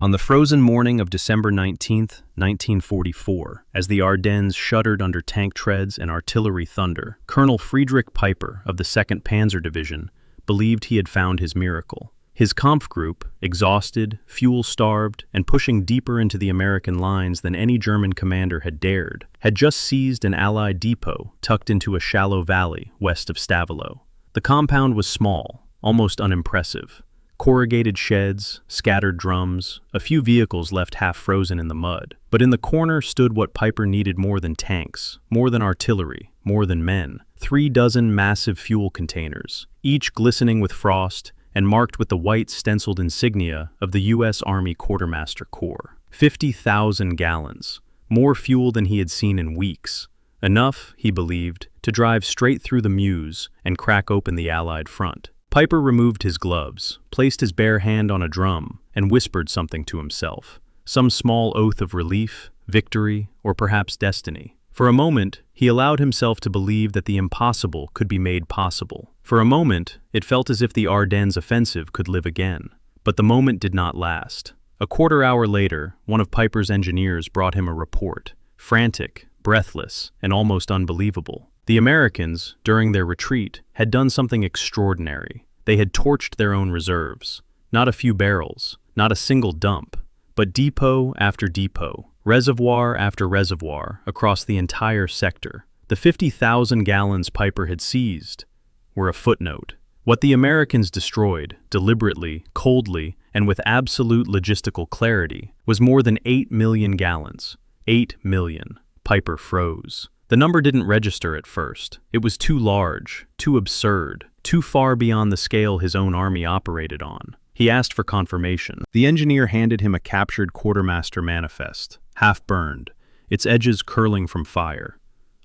On the frozen morning of December 19, 1944, as the Ardennes shuddered under tank treads and artillery thunder, Colonel Friedrich Piper of the 2nd Panzer Division believed he had found his miracle. His Kampfgruppe, exhausted, fuel-starved, and pushing deeper into the American lines than any German commander had dared, had just seized an Allied depot tucked into a shallow valley west of Stavelot. The compound was small, almost unimpressive. Corrugated sheds, scattered drums, a few vehicles left half frozen in the mud. But in the corner stood what Piper needed more than tanks, more than artillery, more than men. 3 dozen massive fuel containers, each glistening with frost and marked with the white stenciled insignia of the U.S. Army Quartermaster Corps. 50,000 gallons, more fuel than he had seen in weeks. Enough, he believed, to drive straight through the Meuse and crack open the Allied front. Piper removed his gloves, placed his bare hand on a drum, and whispered something to himself. Some small oath of relief, victory, or perhaps destiny. For a moment, he allowed himself to believe that the impossible could be made possible. For a moment, it felt as if the Ardennes offensive could live again. But the moment did not last. A quarter hour later, one of Piper's engineers brought him a report, frantic, breathless, and almost unbelievable. The Americans, during their retreat, had done something extraordinary. They had torched their own reserves. Not a few barrels, not a single dump, but depot after depot, reservoir after reservoir across the entire sector. The 50,000 gallons Piper had seized were a footnote. What the Americans destroyed, deliberately, coldly, and with absolute logistical clarity, was more than 8 million gallons. 8 million. Piper froze. The number didn't register at first. It was too large, too absurd, too far beyond the scale his own army operated on. He asked for confirmation. The engineer handed him a captured quartermaster manifest, half-burned, its edges curling from fire.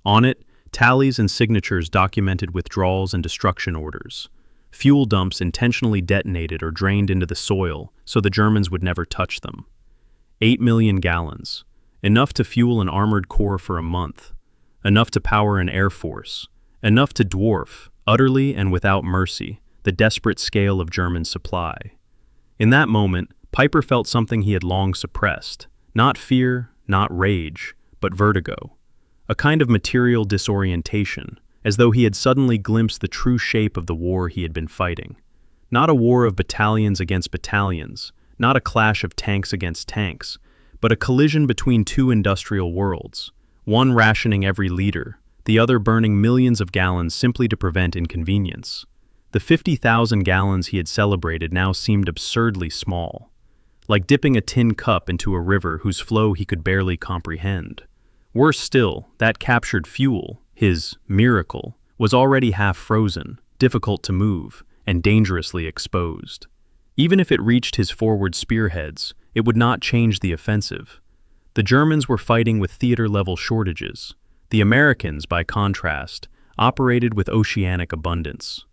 On it, tallies and signatures documented withdrawals and destruction orders. Fuel dumps intentionally detonated or drained into the soil so the Germans would never touch them. 8 million gallons, enough to fuel an armored corps for a month. Enough to power an air force, enough to dwarf, utterly and without mercy, the desperate scale of German supply. In that moment, Piper felt something he had long suppressed, not fear, not rage, but vertigo, a kind of material disorientation, as though he had suddenly glimpsed the true shape of the war he had been fighting. Not a war of battalions against battalions, not a clash of tanks against tanks, but a collision between 2 industrial worlds. One rationing every liter, the other burning millions of gallons simply to prevent inconvenience. The 50,000 gallons he had celebrated now seemed absurdly small, like dipping a tin cup into a river whose flow he could barely comprehend. Worse still, that captured fuel, his miracle, was already half frozen, difficult to move, and dangerously exposed. Even if it reached his forward spearheads, it would not change the offensive. The Germans were fighting with theater-level shortages. The Americans, by contrast, operated with oceanic abundance.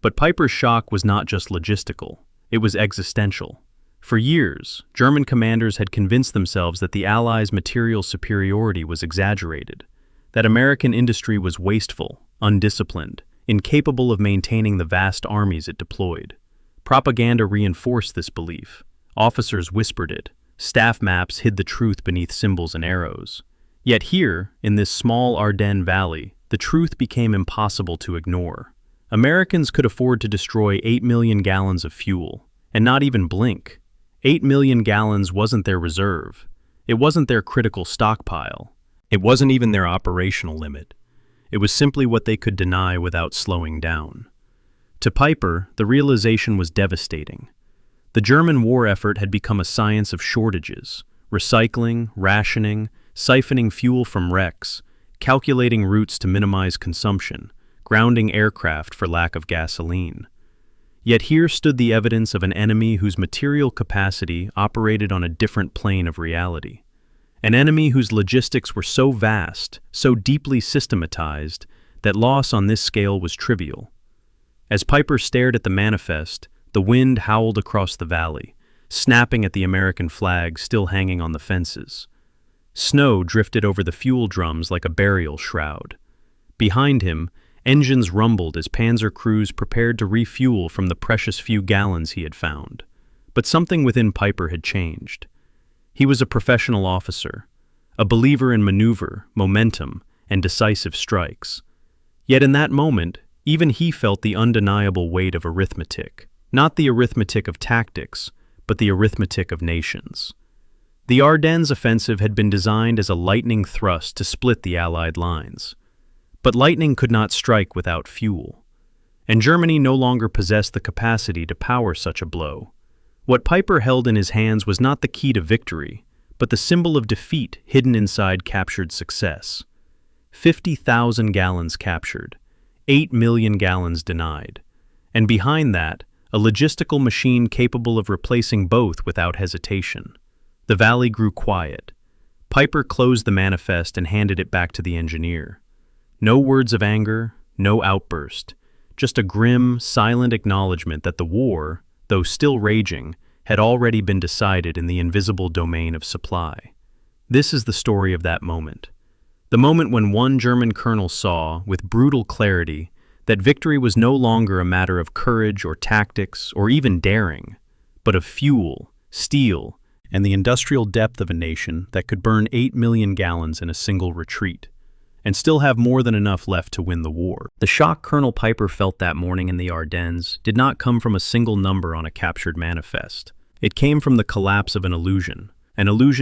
But Piper's shock was not just logistical, it was existential. For years, German commanders had convinced themselves that the Allies' material superiority was exaggerated, that American industry was wasteful, undisciplined, incapable of maintaining the vast armies it deployed. Propaganda reinforced this belief. Officers whispered it. Staff maps hid the truth beneath symbols and arrows. Yet here, in this small Ardennes valley, the truth became impossible to ignore. Americans could afford to destroy 8 million gallons of fuel, and not even blink. 8 million gallons wasn't their reserve. It wasn't their critical stockpile. It wasn't even their operational limit. It was simply what they could deny without slowing down. To Piper, the realization was devastating. The German war effort had become a science of shortages, recycling, rationing, siphoning fuel from wrecks, calculating routes to minimize consumption, grounding aircraft for lack of gasoline. Yet here stood the evidence of an enemy whose material capacity operated on a different plane of reality. An enemy whose logistics were so vast, so deeply systematized, that loss on this scale was trivial. As Piper stared at the manifest, the wind howled across the valley, snapping at the American flag still hanging on the fences. Snow drifted over the fuel drums like a burial shroud. Behind him, engines rumbled as panzer crews prepared to refuel from the precious few gallons he had found. But something within Piper had changed. He was a professional officer, a believer in maneuver, momentum, and decisive strikes. Yet in that moment, even he felt the undeniable weight of arithmetic. Not the arithmetic of tactics, but the arithmetic of nations. The Ardennes offensive had been designed as a lightning thrust to split the Allied lines. But lightning could not strike without fuel, and Germany no longer possessed the capacity to power such a blow. What Piper held in his hands was not the key to victory, but the symbol of defeat hidden inside captured success. 50,000 gallons captured, 8 million gallons denied, and behind that, a logistical machine capable of replacing both without hesitation. The valley grew quiet. Piper closed the manifest and handed it back to the engineer. No words of anger, no outburst, just a grim, silent acknowledgement that the war, though still raging, had already been decided in the invisible domain of supply. This is the story of that moment. The moment when one German colonel saw, with brutal clarity, that victory was no longer a matter of courage or tactics or even daring, but of fuel, steel, and the industrial depth of a nation that could burn 8 million gallons in a single retreat, and still have more than enough left to win the war. The shock Colonel Piper felt that morning in the Ardennes did not come from a single number on a captured manifest. It came from the collapse of an illusion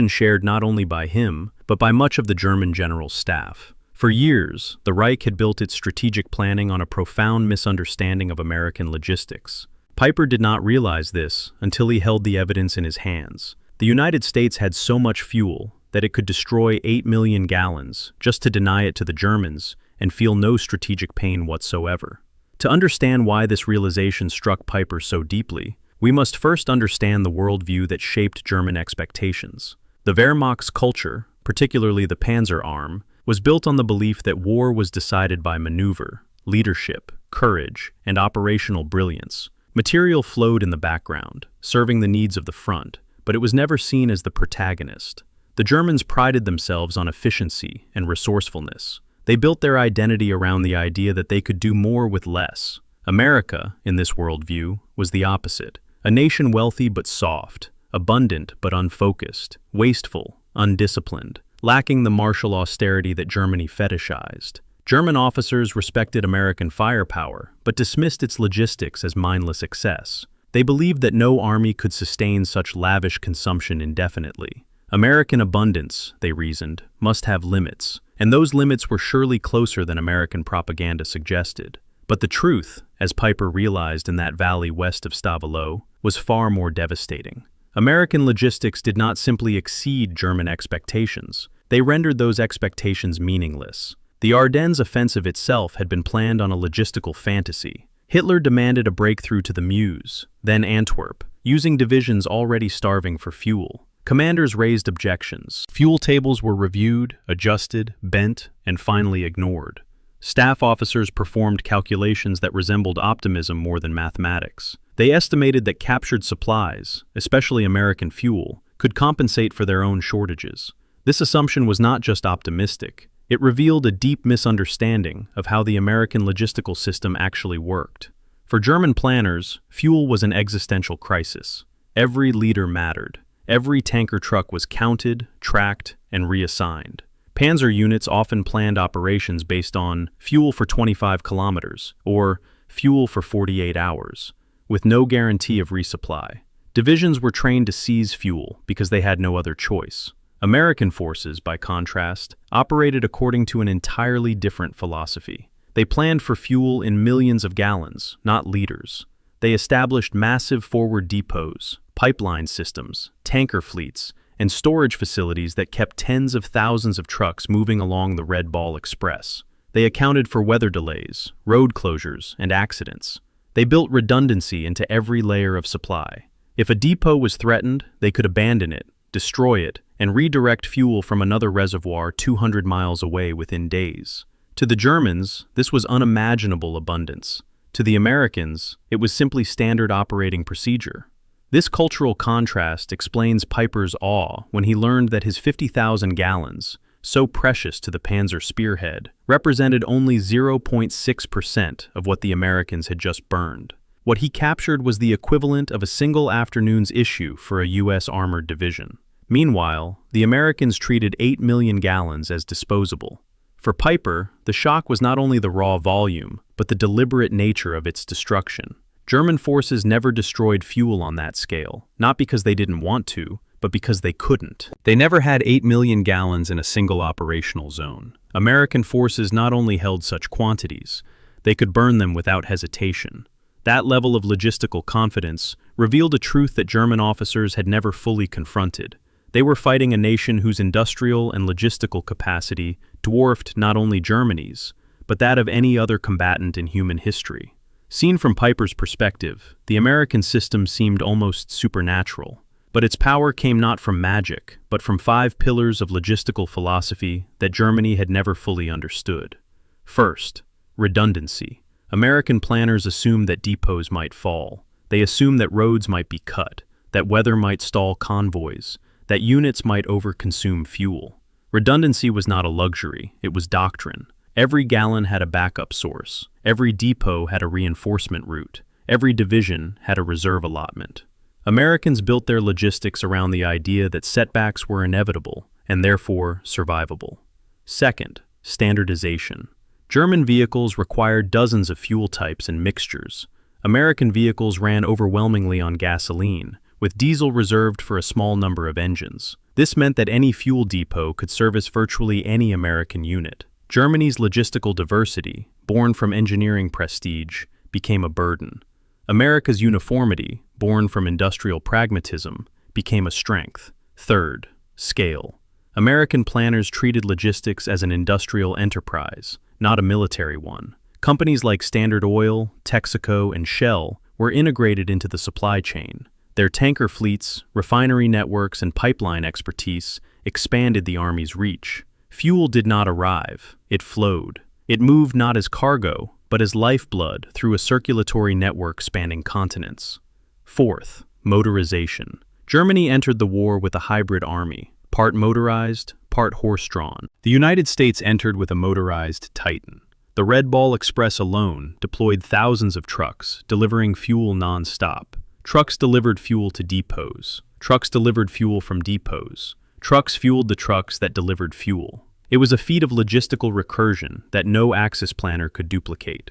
shared not only by him, but by much of the German general staff. For years, the Reich had built its strategic planning on a profound misunderstanding of American logistics. Piper did not realize this until he held the evidence in his hands. The United States had so much fuel that it could destroy 8 million gallons just to deny it to the Germans and feel no strategic pain whatsoever. To understand why this realization struck Piper so deeply, we must first understand the worldview that shaped German expectations. The Wehrmacht's culture, particularly the Panzer Arm, was built on the belief that war was decided by maneuver, leadership, courage, and operational brilliance. Material flowed in the background, serving the needs of the front, but it was never seen as the protagonist. The Germans prided themselves on efficiency and resourcefulness. They built their identity around the idea that they could do more with less. America, in this worldview, was the opposite. A nation wealthy but soft, abundant but unfocused, wasteful, undisciplined, lacking the martial austerity that Germany fetishized. German officers respected American firepower, but dismissed its logistics as mindless excess. They believed that no army could sustain such lavish consumption indefinitely. American abundance, they reasoned, must have limits, and those limits were surely closer than American propaganda suggested. But the truth, as Piper realized in that valley west of Stavelot, was far more devastating. American logistics did not simply exceed German expectations, they rendered those expectations meaningless. The Ardennes offensive itself had been planned on a logistical fantasy. Hitler demanded a breakthrough to the Meuse, then Antwerp, using divisions already starving for fuel. Commanders raised objections. Fuel tables were reviewed, adjusted, bent, and finally ignored. Staff officers performed calculations that resembled optimism more than mathematics. They estimated that captured supplies, especially American fuel, could compensate for their own shortages. This assumption was not just optimistic. It revealed a deep misunderstanding of how the American logistical system actually worked. For German planners, fuel was an existential crisis. Every liter mattered. Every tanker truck was counted, tracked, and reassigned. Panzer units often planned operations based on fuel for 25 kilometers or fuel for 48 hours, with no guarantee of resupply. Divisions were trained to seize fuel because they had no other choice. American forces, by contrast, operated according to an entirely different philosophy. They planned for fuel in millions of gallons, not liters. They established massive forward depots, pipeline systems, tanker fleets, and storage facilities that kept tens of thousands of trucks moving along the Red Ball Express. They accounted for weather delays, road closures, and accidents. They built redundancy into every layer of supply. If a depot was threatened, they could abandon it, destroy it, and redirect fuel from another reservoir 200 miles away within days. To the Germans, this was unimaginable abundance. To the Americans, it was simply standard operating procedure. This cultural contrast explains Piper's awe when he learned that his 50,000 gallons, so precious to the Panzer spearhead, represented only 0.6% of what the Americans had just burned. What he captured was the equivalent of a single afternoon's issue for a U.S. armored division. Meanwhile, the Americans treated 8 million gallons as disposable. For Piper, the shock was not only the raw volume, but the deliberate nature of its destruction. German forces never destroyed fuel on that scale, not because they didn't want to, but because they couldn't. They never had 8 million gallons in a single operational zone. American forces not only held such quantities, they could burn them without hesitation. That level of logistical confidence revealed a truth that German officers had never fully confronted. They were fighting a nation whose industrial and logistical capacity dwarfed not only Germany's, but that of any other combatant in human history. Seen from Piper's perspective, the American system seemed almost supernatural. But its power came not from magic, but from 5 pillars of logistical philosophy that Germany had never fully understood. First, redundancy. American planners assumed that depots might fall. They assumed that roads might be cut, that weather might stall convoys, that units might overconsume fuel. Redundancy was not a luxury, it was doctrine. Every gallon had a backup source. Every depot had a reinforcement route. Every division had a reserve allotment. Americans built their logistics around the idea that setbacks were inevitable and therefore survivable. Second, standardization. German vehicles required dozens of fuel types and mixtures. American vehicles ran overwhelmingly on gasoline, with diesel reserved for a small number of engines. This meant that any fuel depot could service virtually any American unit. Germany's logistical diversity, born from engineering prestige, became a burden. America's uniformity, born from industrial pragmatism, became a strength. Third, scale. American planners treated logistics as an industrial enterprise, not a military one. Companies like Standard Oil, Texaco, and Shell were integrated into the supply chain. Their tanker fleets, refinery networks, and pipeline expertise expanded the Army's reach. Fuel did not arrive, it flowed. It moved not as cargo, but as lifeblood through a circulatory network spanning continents. Fourth, motorization. Germany entered the war with a hybrid army, part motorized, part horse-drawn. The United States entered with a motorized Titan. The Red Ball Express alone deployed thousands of trucks, delivering fuel non-stop. Trucks delivered fuel to depots. Trucks delivered fuel from depots. Trucks fueled the trucks that delivered fuel. It was a feat of logistical recursion that no Axis planner could duplicate.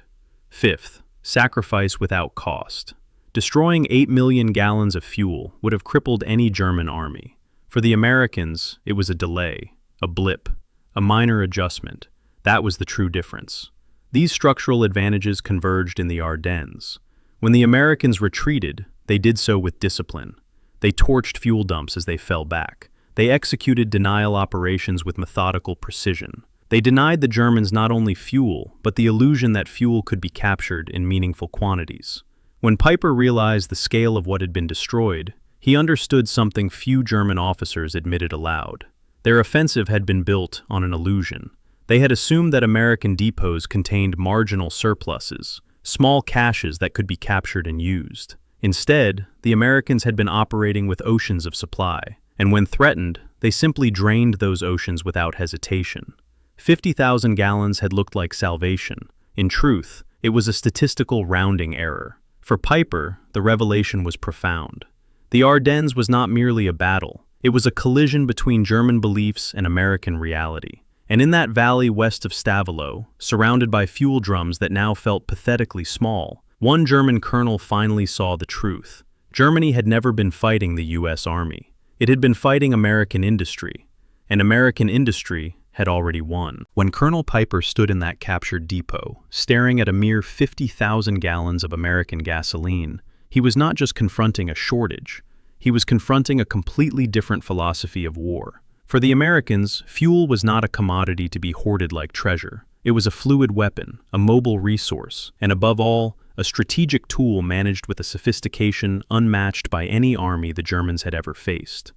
Fifth, sacrifice without cost. Destroying 8 million gallons of fuel would have crippled any German army. For the Americans, it was a delay, a blip, a minor adjustment. That was the true difference. These structural advantages converged in the Ardennes. When the Americans retreated, they did so with discipline. They torched fuel dumps as they fell back. They executed denial operations with methodical precision. They denied the Germans not only fuel, but the illusion that fuel could be captured in meaningful quantities. When Piper realized the scale of what had been destroyed, he understood something few German officers admitted aloud. Their offensive had been built on an illusion. They had assumed that American depots contained marginal surpluses, small caches that could be captured and used. Instead, the Americans had been operating with oceans of supply. And when threatened, they simply drained those oceans without hesitation. 50,000 gallons had looked like salvation. In truth, it was a statistical rounding error. For Piper, the revelation was profound. The Ardennes was not merely a battle. It was a collision between German beliefs and American reality. And in that valley west of Stavelot, surrounded by fuel drums that now felt pathetically small, one German colonel finally saw the truth. Germany had never been fighting the U.S. Army. It had been fighting American industry, and American industry had already won. When Colonel Piper stood in that captured depot, staring at a mere 50,000 gallons of American gasoline, he was not just confronting a shortage, he was confronting a completely different philosophy of war. For the Americans, fuel was not a commodity to be hoarded like treasure. It was a fluid weapon, a mobile resource, and above all, a strategic tool managed with a sophistication unmatched by any army the Germans had ever faced.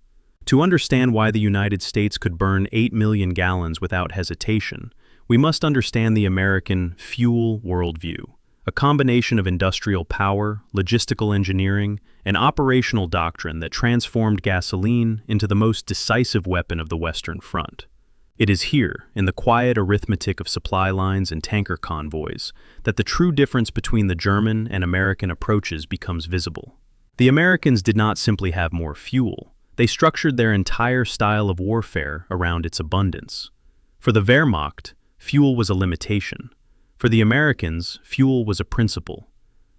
To understand why the United States could burn 8 million gallons without hesitation, we must understand the American fuel worldview, a combination of industrial power, logistical engineering, and operational doctrine that transformed gasoline into the most decisive weapon of the Western Front. It is here, in the quiet arithmetic of supply lines and tanker convoys, that the true difference between the German and American approaches becomes visible. The Americans did not simply have more fuel. They structured their entire style of warfare around its abundance. For the Wehrmacht, fuel was a limitation. For the Americans, fuel was a principle.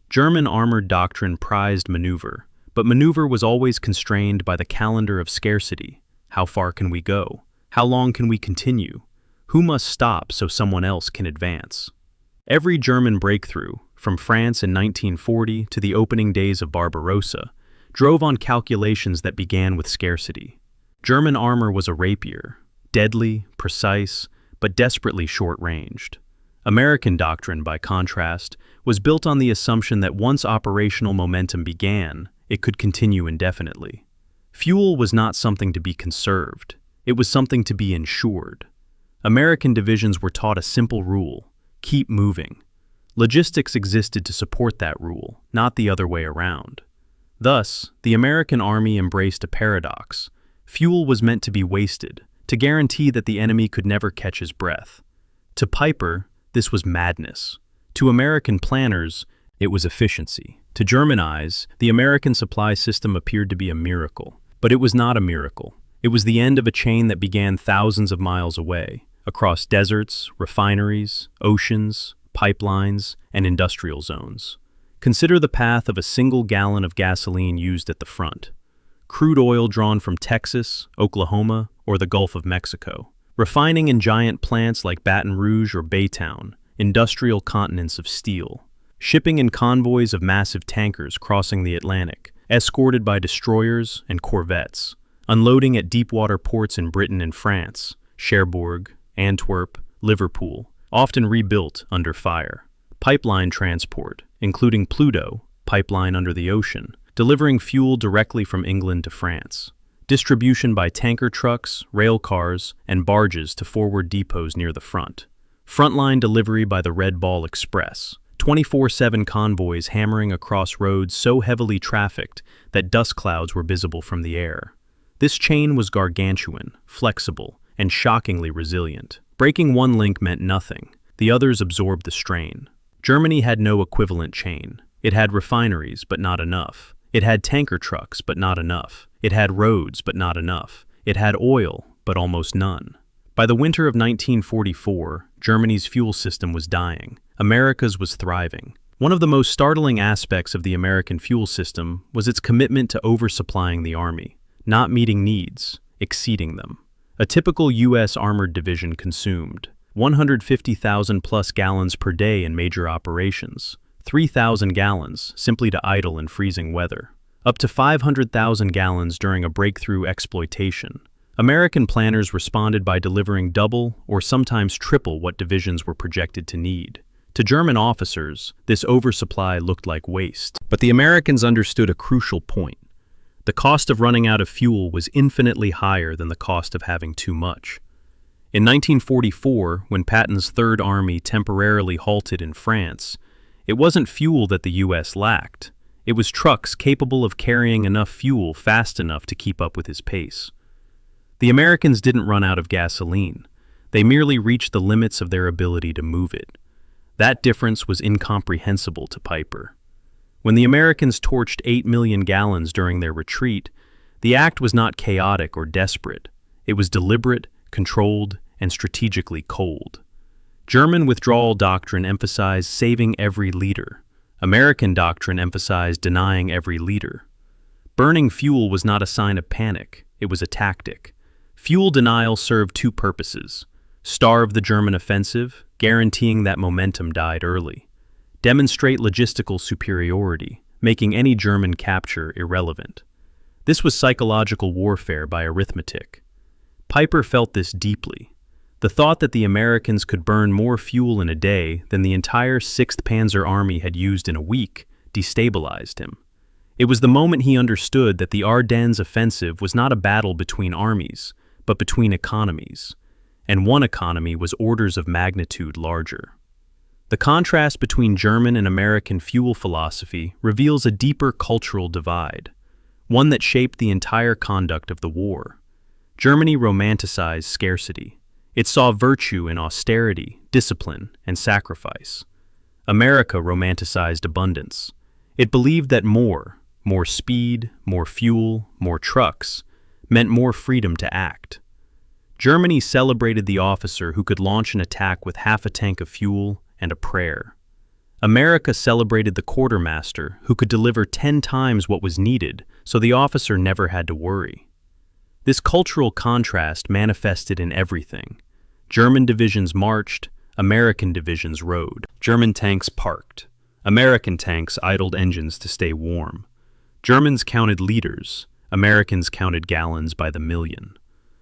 German armored doctrine prized maneuver, but maneuver was always constrained by the calendar of scarcity. How far can we go? How long can we continue? Who must stop so someone else can advance? Every German breakthrough, from France in 1940 to the opening days of Barbarossa, drove on calculations that began with scarcity. German armor was a rapier, deadly, precise, but desperately short-ranged. American doctrine, by contrast, was built on the assumption that once operational momentum began, it could continue indefinitely. Fuel was not something to be conserved. It was something to be ensured. American divisions were taught a simple rule: keep moving. Logistics existed to support that rule, not the other way around. Thus, the American army embraced a paradox. Fuel was meant to be wasted, to guarantee that the enemy could never catch his breath. To Piper, this was madness. To American planners, it was efficiency. To German eyes, the American supply system appeared to be a miracle. But it was not a miracle. It was the end of a chain that began thousands of miles away, across deserts, refineries, oceans, pipelines, and industrial zones. Consider the path of a single gallon of gasoline used at the front. Crude oil drawn from Texas, Oklahoma, or the Gulf of Mexico. Refining in giant plants like Baton Rouge or Baytown, industrial continents of steel. Shipping in convoys of massive tankers crossing the Atlantic, escorted by destroyers and corvettes. Unloading at deep-water ports in Britain and France, Cherbourg, Antwerp, Liverpool, often rebuilt under fire. Pipeline transport, including Pluto, pipeline under the ocean, delivering fuel directly from England to France. Distribution by tanker trucks, rail cars, and barges to forward depots near the front. Frontline delivery by the Red Ball Express, 24/7 convoys hammering across roads so heavily trafficked that dust clouds were visible from the air. This chain was gargantuan, flexible, and shockingly resilient. Breaking one link meant nothing. The others absorbed the strain. Germany had no equivalent chain. It had refineries, but not enough. It had tanker trucks, but not enough. It had roads, but not enough. It had oil, but almost none. By the winter of 1944, Germany's fuel system was dying. America's was thriving. One of the most startling aspects of the American fuel system was its commitment to oversupplying the army. Not meeting needs, exceeding them. A typical U.S. armored division consumed 150,000 plus gallons per day in major operations, 3,000 gallons simply to idle in freezing weather, up to 500,000 gallons during a breakthrough exploitation. American planners responded by delivering double or sometimes triple what divisions were projected to need. To German officers, this oversupply looked like waste. But the Americans understood a crucial point. The cost of running out of fuel was infinitely higher than the cost of having too much. In 1944, when Patton's Third Army temporarily halted in France, it wasn't fuel that the U.S. lacked. It was trucks capable of carrying enough fuel fast enough to keep up with his pace. The Americans didn't run out of gasoline. They merely reached the limits of their ability to move it. That difference was incomprehensible to Piper. When the Americans torched 8 million gallons during their retreat, the act was not chaotic or desperate. It was deliberate, controlled, and strategically cold. German withdrawal doctrine emphasized saving every liter. American doctrine emphasized denying every liter. Burning fuel was not a sign of panic. It was a tactic. Fuel denial served two purposes: starve the German offensive, guaranteeing that momentum died early; demonstrate logistical superiority, making any German capture irrelevant. This was psychological warfare by arithmetic. Piper felt this deeply. The thought that the Americans could burn more fuel in a day than the entire 6th Panzer Army had used in a week destabilized him. It was the moment he understood that the Ardennes offensive was not a battle between armies, but between economies, and one economy was orders of magnitude larger. The contrast between German and American fuel philosophy reveals a deeper cultural divide, one that shaped the entire conduct of the war. Germany romanticized scarcity. It saw virtue in austerity, discipline, and sacrifice. America romanticized abundance. It believed that more speed, more fuel, more trucks, meant more freedom to act. Germany celebrated the officer who could launch an attack with half a tank of fuel and a prayer. America celebrated the quartermaster who could deliver 10 times what was needed, so the officer never had to worry. This cultural contrast manifested in everything. German divisions marched, American divisions rode. German tanks parked. American tanks idled engines to stay warm. Germans counted liters, Americans counted gallons by the million.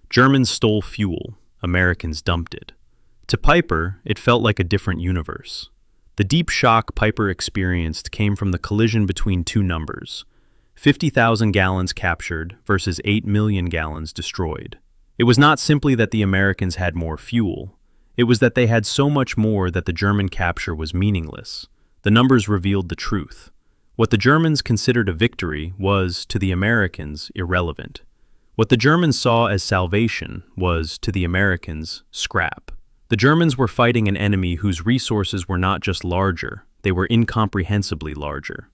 Germans stole fuel, Americans dumped it. To Piper, it felt like a different universe. The deep shock Piper experienced came from the collision between two numbers: 50,000 gallons captured versus 8 million gallons destroyed. It was not simply that the Americans had more fuel. It was that they had so much more that the German capture was meaningless. The numbers revealed the truth. What the Germans considered a victory was, to the Americans, irrelevant. What the Germans saw as salvation was, to the Americans, scrap. The Germans were fighting an enemy whose resources were not just larger, they were incomprehensibly larger.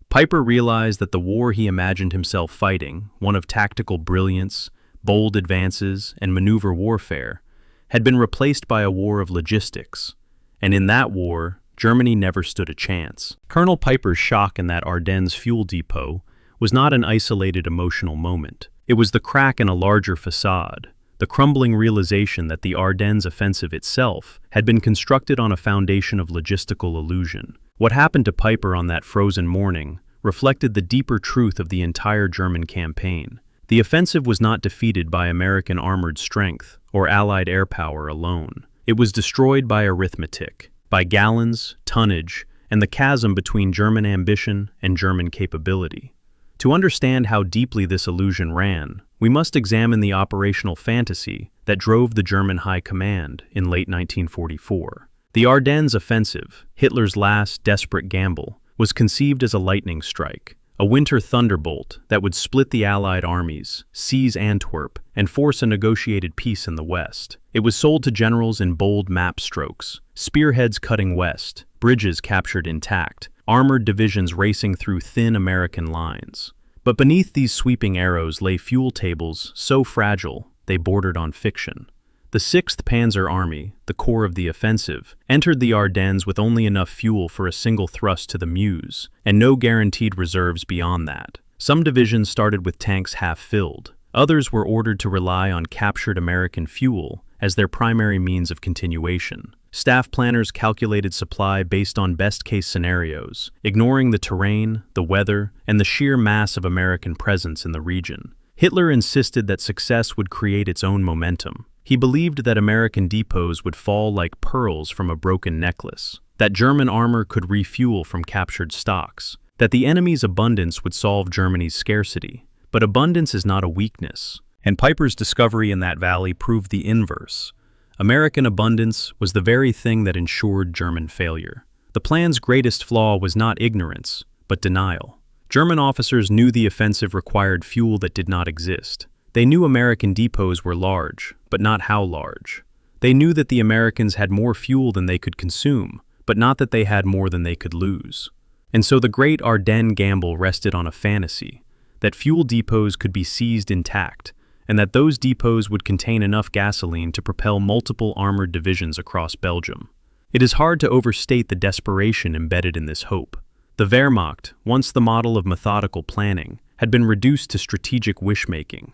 Piper realized that the war he imagined himself fighting, one of tactical brilliance, bold advances, and maneuver warfare, had been replaced by a war of logistics. And in that war, Germany never stood a chance. Colonel Piper's shock in that Ardennes fuel depot was not an isolated emotional moment. It was the crack in a larger facade, the crumbling realization that the Ardennes offensive itself had been constructed on a foundation of logistical illusion. What happened to Piper on that frozen morning reflected the deeper truth of the entire German campaign. The offensive was not defeated by American armored strength or Allied air power alone. It was destroyed by arithmetic, by gallons, tonnage, and the chasm between German ambition and German capability. To understand how deeply this illusion ran, we must examine the operational fantasy that drove the German High Command in late 1944. The Ardennes offensive, Hitler's last desperate gamble, was conceived as a lightning strike, a winter thunderbolt that would split the Allied armies, seize Antwerp, and force a negotiated peace in the West. It was sold to generals in bold map strokes: spearheads cutting west, bridges captured intact, armored divisions racing through thin American lines. But beneath these sweeping arrows lay fuel tables so fragile they bordered on fiction. The 6th Panzer Army, the core of the offensive, entered the Ardennes with only enough fuel for a single thrust to the Meuse, and no guaranteed reserves beyond that. Some divisions started with tanks half-filled. Others were ordered to rely on captured American fuel as their primary means of continuation. Staff planners calculated supply based on best-case scenarios, ignoring the terrain, the weather, and the sheer mass of American presence in the region. Hitler insisted that success would create its own momentum. He believed that American depots would fall like pearls from a broken necklace, that German armor could refuel from captured stocks, that the enemy's abundance would solve Germany's scarcity. But abundance is not a weakness, and Piper's discovery in that valley proved the inverse. American abundance was the very thing that ensured German failure. The plan's greatest flaw was not ignorance, but denial. German officers knew the offensive required fuel that did not exist. They knew American depots were large, but not how large. They knew that the Americans had more fuel than they could consume, but not that they had more than they could lose. And so the great Ardennes gamble rested on a fantasy, that fuel depots could be seized intact, and that those depots would contain enough gasoline to propel multiple armored divisions across Belgium. It is hard to overstate the desperation embedded in this hope. The Wehrmacht, once the model of methodical planning, had been reduced to strategic wish-making.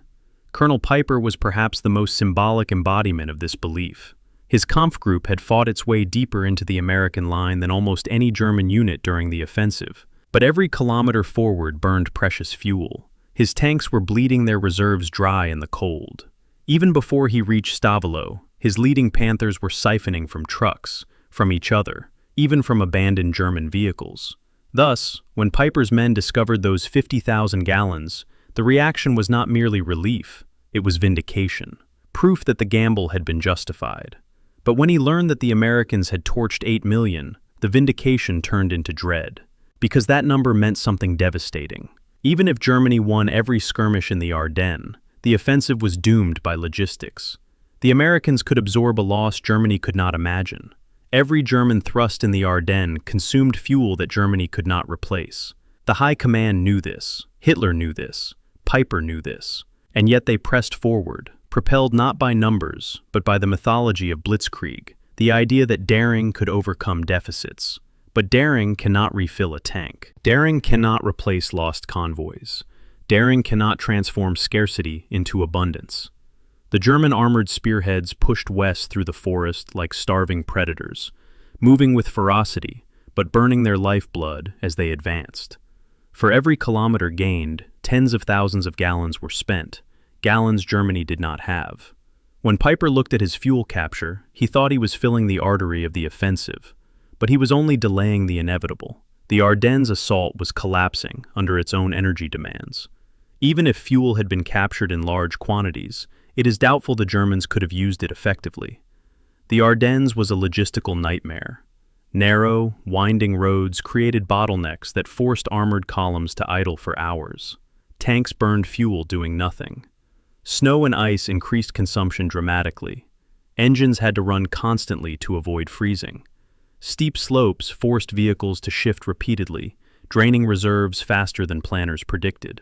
Colonel Piper was perhaps the most symbolic embodiment of this belief. His Kampfgruppe had fought its way deeper into the American line than almost any German unit during the offensive, but every kilometer forward burned precious fuel. His tanks were bleeding their reserves dry in the cold. Even before he reached Stavelot, his leading Panthers were siphoning from trucks, from each other, even from abandoned German vehicles. Thus, when Piper's men discovered those 50,000 gallons, the reaction was not merely relief, it was vindication, proof that the gamble had been justified. But when he learned that the Americans had torched 8 million, the vindication turned into dread, because that number meant something devastating. Even if Germany won every skirmish in the Ardennes, the offensive was doomed by logistics. The Americans could absorb a loss Germany could not imagine. Every German thrust in the Ardennes consumed fuel that Germany could not replace. The High Command knew this, Hitler knew this, Piper knew this, and yet they pressed forward, propelled not by numbers, but by the mythology of blitzkrieg, the idea that daring could overcome deficits. But daring cannot refill a tank. Daring cannot replace lost convoys. Daring cannot transform scarcity into abundance. The German armored spearheads pushed west through the forest like starving predators, moving with ferocity, but burning their lifeblood as they advanced. For every kilometer gained, tens of thousands of gallons were spent, gallons Germany did not have. When Piper looked at his fuel capture, he thought he was filling the artery of the offensive, but he was only delaying the inevitable. The Ardennes assault was collapsing under its own energy demands. Even if fuel had been captured in large quantities, it is doubtful the Germans could have used it effectively. The Ardennes was a logistical nightmare. Narrow, winding roads created bottlenecks that forced armored columns to idle for hours. Tanks burned fuel doing nothing. Snow and ice increased consumption dramatically. Engines had to run constantly to avoid freezing. Steep slopes forced vehicles to shift repeatedly, draining reserves faster than planners predicted.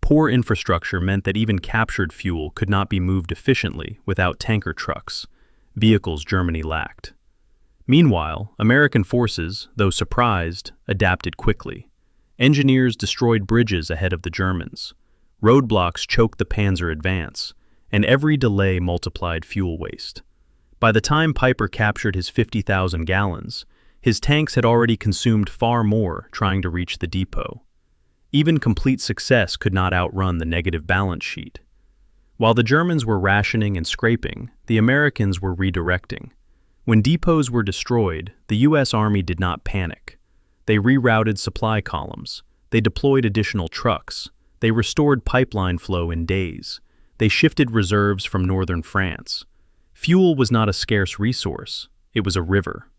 Poor infrastructure meant that even captured fuel could not be moved efficiently without tanker trucks, vehicles Germany lacked. Meanwhile, American forces, though surprised, adapted quickly. Engineers destroyed bridges ahead of the Germans. Roadblocks choked the Panzer advance, and every delay multiplied fuel waste. By the time Piper captured his 50,000 gallons, his tanks had already consumed far more trying to reach the depot. Even complete success could not outrun the negative balance sheet. While the Germans were rationing and scraping, the Americans were redirecting. When depots were destroyed, the U.S. Army did not panic. They rerouted supply columns. They deployed additional trucks. They restored pipeline flow in days. They shifted reserves from northern France. Fuel was not a scarce resource. It was a river.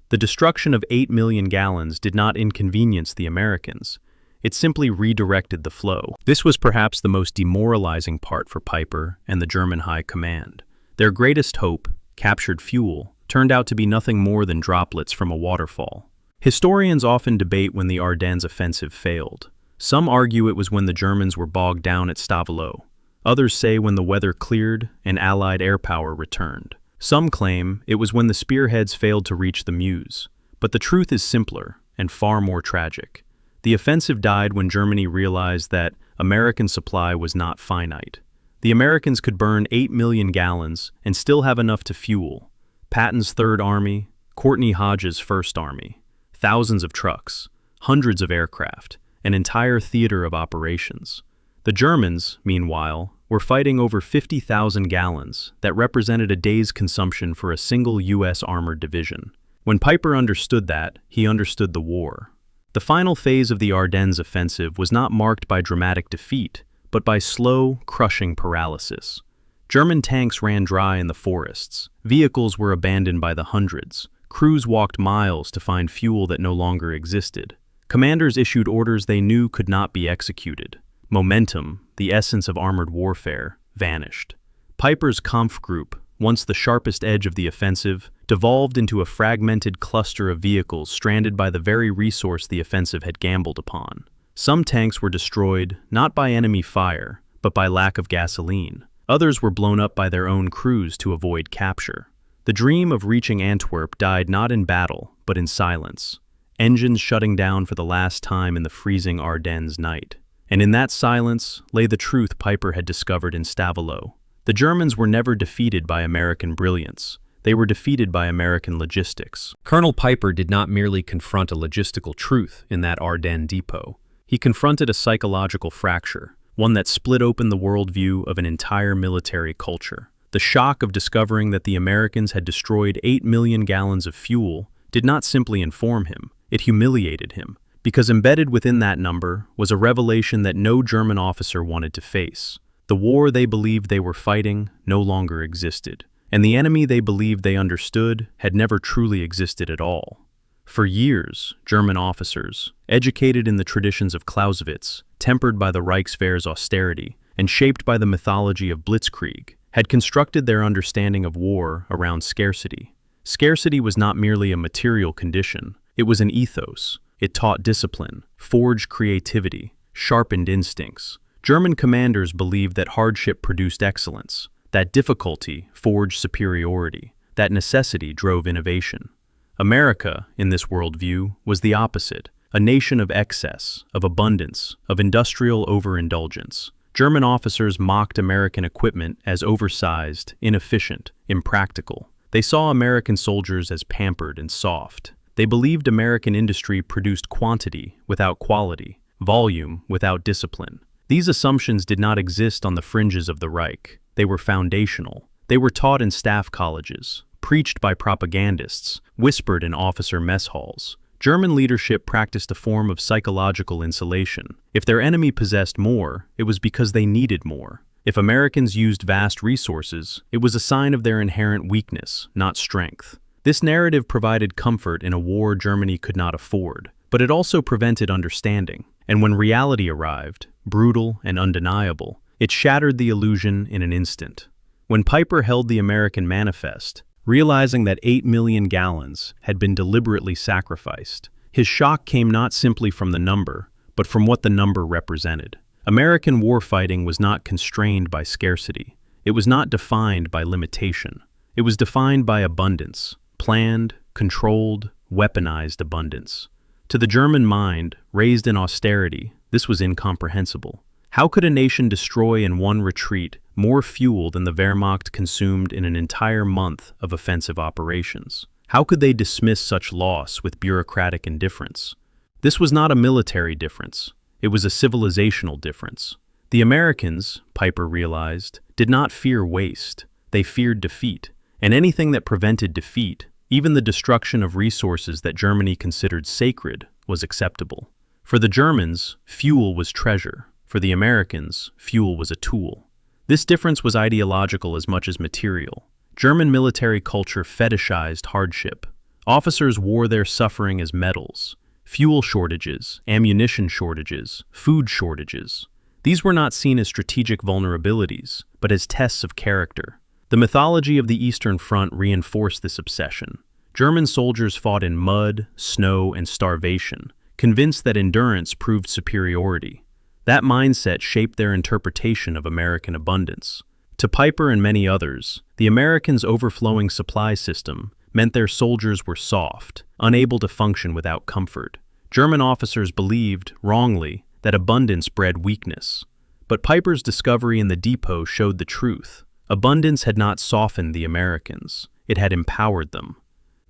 The destruction of 8 million gallons did not inconvenience the Americans. It simply redirected the flow. This was perhaps the most demoralizing part for Piper and the German High Command. Their greatest hope, captured fuel, turned out to be nothing more than droplets from a waterfall. Historians often debate when the Ardennes offensive failed. Some argue it was when the Germans were bogged down at Stavelot. Others say when the weather cleared and Allied air power returned. Some claim it was when the spearheads failed to reach the Meuse. But the truth is simpler and far more tragic. The offensive died when Germany realized that American supply was not finite. The Americans could burn 8 million gallons and still have enough to fuel Patton's Third Army, Courtney Hodges' First Army, thousands of trucks, hundreds of aircraft, an entire theater of operations. The Germans, meanwhile, were fighting over 50,000 gallons that represented a day's consumption for a single U.S. armored division. When Piper understood that, he understood the war. The final phase of the Ardennes offensive was not marked by dramatic defeat, but by slow, crushing paralysis. German tanks ran dry in the forests. Vehicles were abandoned by the hundreds. Crews walked miles to find fuel that no longer existed. Commanders issued orders they knew could not be executed. Momentum, the essence of armored warfare, vanished. Piper's Kampfgruppe, once the sharpest edge of the offensive, devolved into a fragmented cluster of vehicles stranded by the very resource the offensive had gambled upon. Some tanks were destroyed, not by enemy fire, but by lack of gasoline. Others were blown up by their own crews to avoid capture. The dream of reaching Antwerp died not in battle, but in silence. Engines shutting down for the last time in the freezing Ardennes night. And in that silence lay the truth Piper had discovered in Stavelot. The Germans were never defeated by American brilliance. They were defeated by American logistics. Colonel Piper did not merely confront a logistical truth in that Ardennes depot. He confronted a psychological fracture, one that split open the worldview of an entire military culture. The shock of discovering that the Americans had destroyed 8 million gallons of fuel did not simply inform him, it humiliated him, because embedded within that number was a revelation that no German officer wanted to face. The war they believed they were fighting no longer existed, and the enemy they believed they understood had never truly existed at all. For years, German officers, educated in the traditions of Clausewitz, tempered by the Reichswehr's austerity, and shaped by the mythology of blitzkrieg, had constructed their understanding of war around scarcity. Scarcity was not merely a material condition, it was an ethos. It taught discipline, forged creativity, sharpened instincts. German commanders believed that hardship produced excellence, that difficulty forged superiority, that necessity drove innovation. America, in this worldview, was the opposite, a nation of excess, of abundance, of industrial overindulgence. German officers mocked American equipment as oversized, inefficient, impractical. They saw American soldiers as pampered and soft. They believed American industry produced quantity without quality, volume without discipline. These assumptions did not exist on the fringes of the Reich. They were foundational. They were taught in staff colleges, preached by propagandists, whispered in officer mess halls. German leadership practiced a form of psychological insulation. If their enemy possessed more, it was because they needed more. If Americans used vast resources, it was a sign of their inherent weakness, not strength. This narrative provided comfort in a war Germany could not afford, but it also prevented understanding. And when reality arrived, brutal and undeniable, it shattered the illusion in an instant. When Piper held the American manifest, realizing that 8 million gallons had been deliberately sacrificed, his shock came not simply from the number, but from what the number represented. American warfighting was not constrained by scarcity. It was not defined by limitation. It was defined by abundance, planned, controlled, weaponized abundance. To the German mind, raised in austerity, this was incomprehensible. How could a nation destroy in one retreat more fuel than the Wehrmacht consumed in an entire month of offensive operations? How could they dismiss such loss with bureaucratic indifference? This was not a military difference. It was a civilizational difference. The Americans, Piper realized, did not fear waste. They feared defeat. And anything that prevented defeat, even the destruction of resources that Germany considered sacred, was acceptable. For the Germans, fuel was treasure. For the Americans, fuel was a tool. This difference was ideological as much as material. German military culture fetishized hardship. Officers wore their suffering as medals. Fuel shortages, ammunition shortages, food shortages. These were not seen as strategic vulnerabilities, but as tests of character. The mythology of the Eastern Front reinforced this obsession. German soldiers fought in mud, snow, and starvation, convinced that endurance proved superiority. That mindset shaped their interpretation of American abundance. To Piper and many others, the Americans' overflowing supply system meant their soldiers were soft, unable to function without comfort. German officers believed, wrongly, that abundance bred weakness. But Piper's discovery in the depot showed the truth. Abundance had not softened the Americans. It had empowered them.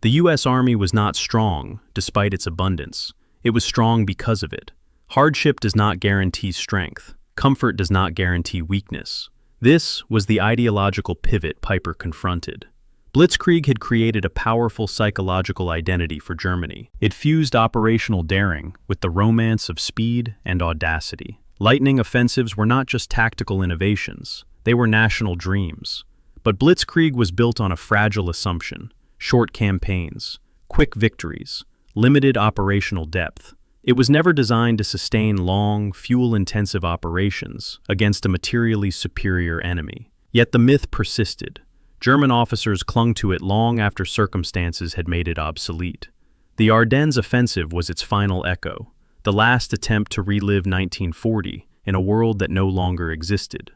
The U.S. Army was not strong, despite its abundance. It was strong because of it. Hardship does not guarantee strength. Comfort does not guarantee weakness. This was the ideological pivot Piper confronted. Blitzkrieg had created a powerful psychological identity for Germany. It fused operational daring with the romance of speed and audacity. Lightning offensives were not just tactical innovations, they were national dreams. But Blitzkrieg was built on a fragile assumption: short campaigns, quick victories, limited operational depth. It was never designed to sustain long, fuel-intensive operations against a materially superior enemy. Yet the myth persisted. German officers clung to it long after circumstances had made it obsolete. The Ardennes offensive was its final echo, the last attempt to relive 1940 in a world that no longer existed.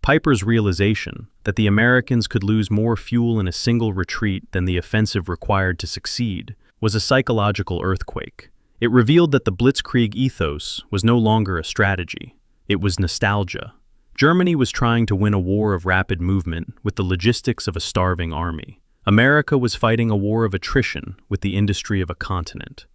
Piper's realization that the Americans could lose more fuel in a single retreat than the offensive required to succeed was a psychological earthquake. It revealed that the Blitzkrieg ethos was no longer a strategy. It was nostalgia. Germany was trying to win a war of rapid movement with the logistics of a starving army. America was fighting a war of attrition with the industry of a continent.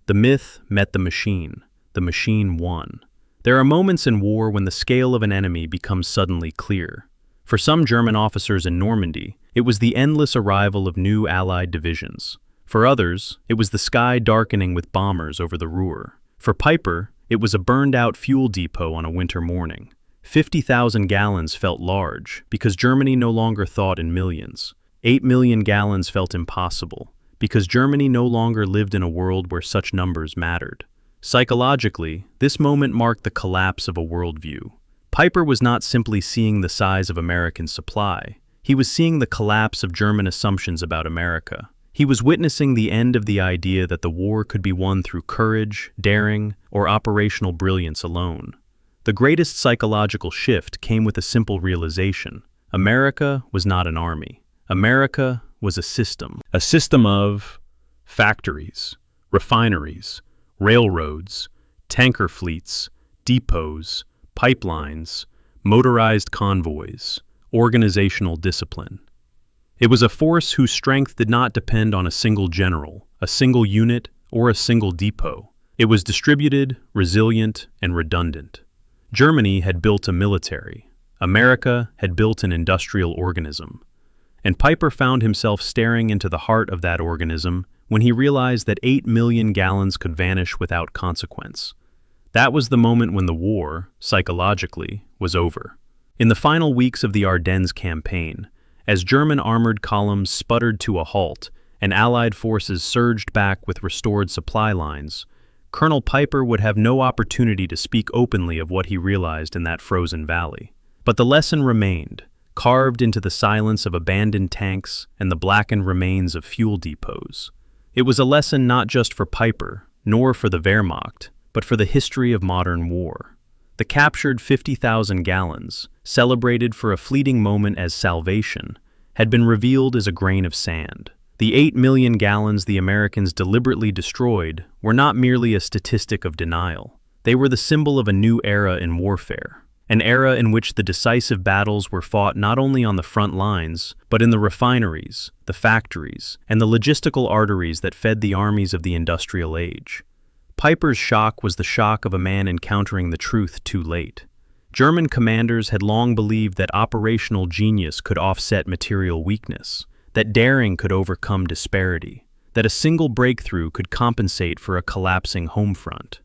The myth met the machine. The machine won. There are moments in war when the scale of an enemy becomes suddenly clear. For some German officers in Normandy, it was the endless arrival of new Allied divisions. For others, it was the sky darkening with bombers over the Ruhr. For Piper, it was a burned-out fuel depot on a winter morning. 50,000 gallons felt large because Germany no longer thought in millions. 8 million gallons felt impossible because Germany no longer lived in a world where such numbers mattered. Psychologically, this moment marked the collapse of a worldview. Piper was not simply seeing the size of American supply. He was seeing the collapse of German assumptions about America. He was witnessing the end of the idea that the war could be won through courage, daring, or operational brilliance alone. The greatest psychological shift came with a simple realization. America was not an army. America was a system. A system of factories, refineries, railroads, tanker fleets, depots, pipelines, motorized convoys, organizational discipline. It was a force whose strength did not depend on a single general, a single unit, or a single depot. It was distributed, resilient, and redundant. Germany had built a military. America had built an industrial organism. And Piper found himself staring into the heart of that organism when he realized that 8 million gallons could vanish without consequence. That was the moment when the war, psychologically, was over. In the final weeks of the Ardennes campaign, as German armored columns sputtered to a halt and Allied forces surged back with restored supply lines, Colonel Piper would have no opportunity to speak openly of what he realized in that frozen valley. But the lesson remained, carved into the silence of abandoned tanks and the blackened remains of fuel depots. It was a lesson not just for Piper, nor for the Wehrmacht, but for the history of modern war. The captured 50,000 gallons, celebrated for a fleeting moment as salvation, had been revealed as a grain of sand. The 8 million gallons the Americans deliberately destroyed were not merely a statistic of denial. They were the symbol of a new era in warfare, an era in which the decisive battles were fought not only on the front lines, but in the refineries, the factories, and the logistical arteries that fed the armies of the industrial age. Piper's shock was the shock of a man encountering the truth too late. German commanders had long believed that operational genius could offset material weakness, that daring could overcome disparity, that a single breakthrough could compensate for a collapsing home front.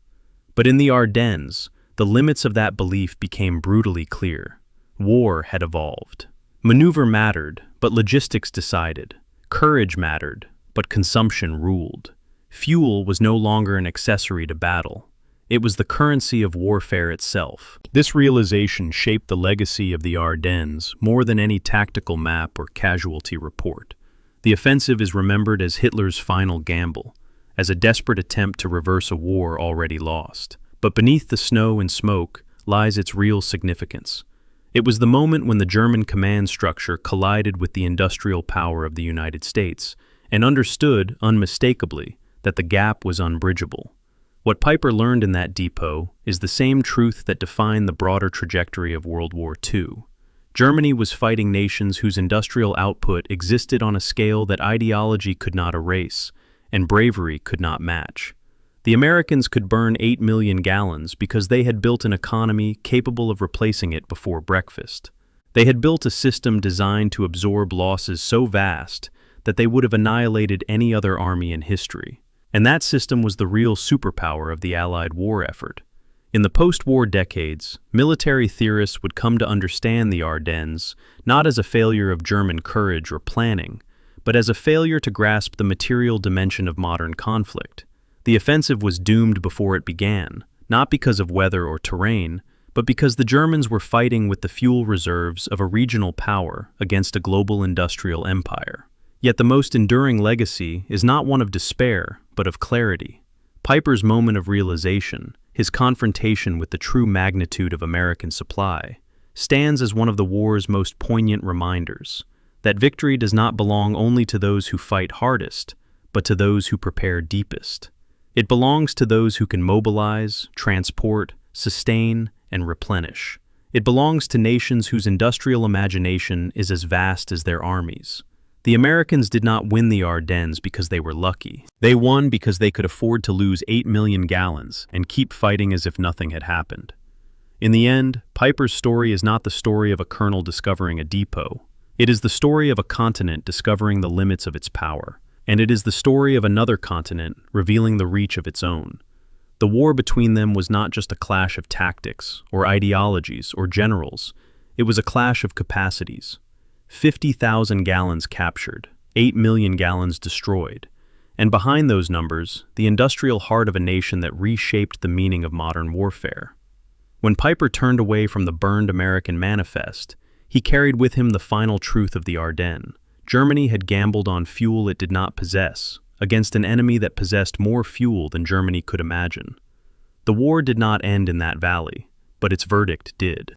But in the Ardennes, the limits of that belief became brutally clear. War had evolved. Maneuver mattered, but logistics decided. Courage mattered, but consumption ruled. Fuel was no longer an accessory to battle. It was the currency of warfare itself. This realization shaped the legacy of the Ardennes more than any tactical map or casualty report. The offensive is remembered as Hitler's final gamble, as a desperate attempt to reverse a war already lost. But beneath the snow and smoke lies its real significance. It was the moment when the German command structure collided with the industrial power of the United States and understood, unmistakably, that the gap was unbridgeable. What Piper learned in that depot is the same truth that defined the broader trajectory of World War II. Germany was fighting nations whose industrial output existed on a scale that ideology could not erase and bravery could not match. The Americans could burn 8 million gallons because they had built an economy capable of replacing it before breakfast. They had built a system designed to absorb losses so vast that they would have annihilated any other army in history. And that system was the real superpower of the Allied war effort. In the post-war decades, military theorists would come to understand the Ardennes not as a failure of German courage or planning, but as a failure to grasp the material dimension of modern conflict. The offensive was doomed before it began, not because of weather or terrain, but because the Germans were fighting with the fuel reserves of a regional power against a global industrial empire. Yet the most enduring legacy is not one of despair, but of clarity. Piper's moment of realization, his confrontation with the true magnitude of American supply, stands as one of the war's most poignant reminders, that victory does not belong only to those who fight hardest, but to those who prepare deepest. It belongs to those who can mobilize, transport, sustain, and replenish. It belongs to nations whose industrial imagination is as vast as their armies. The Americans did not win the Ardennes because they were lucky. They won because they could afford to lose 8 million gallons and keep fighting as if nothing had happened. In the end, Piper's story is not the story of a colonel discovering a depot. It is the story of a continent discovering the limits of its power. And it is the story of another continent revealing the reach of its own. The war between them was not just a clash of tactics, or ideologies, or generals. It was a clash of capacities. 50,000 gallons captured, 8 million gallons destroyed, and behind those numbers, the industrial heart of a nation that reshaped the meaning of modern warfare. When Piper turned away from the burned American manifest, he carried with him the final truth of the Ardennes. Germany had gambled on fuel it did not possess, against an enemy that possessed more fuel than Germany could imagine. The war did not end in that valley, but its verdict did.